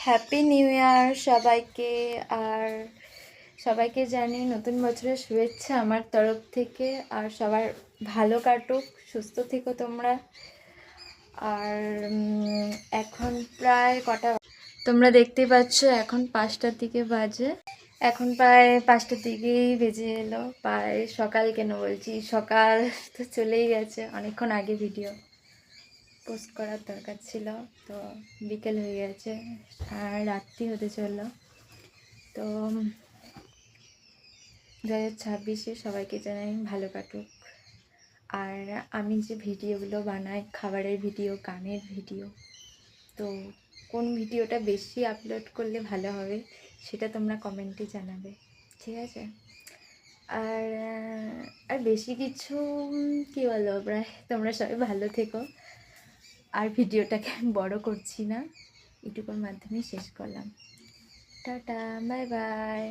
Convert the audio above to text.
Happy new year সবাইকে। আর সবাইকে জানি নতুন বছরের শুভেচ্ছা আমার তরফ থেকে। আর সবার ভালো কাটুক, সুস্থ থেকো তোমরা। আর এখন প্রায় কটা তোমরা দেখতেই পাচ্ছ, এখন 5টার দিকে বাজে। এখন প্রায় 5টার দিকেই বেজে এলো। প্রায় সকাল কেন বলছি, সকাল তো চলেই গেছে, অনেকক্ষণ আগে ভিডিও পোস্ট করার দরকার ছিল, তো বিকেল হয়ে গেছে আর রাত্রি হতে চললো। তো 2026-এ সবাইকে জানাই ভালো কাটুক। আর আমি যে ভিডিওগুলো বানাই, খাবারের ভিডিও, গানের ভিডিও, তো কোন ভিডিওটা বেশি আপলোড করলে ভালো হবে সেটা তোমরা কমেন্টে জানাবে, ঠিক আছে? আর আর বেশি কিছু কী বলো, প্রায় তোমরা সবাই ভালো থেকো। আর ভিডিওটাকে বড় করছি না, এটুকুর মাধ্যমে শেষ করলাম। Tata, bye bye.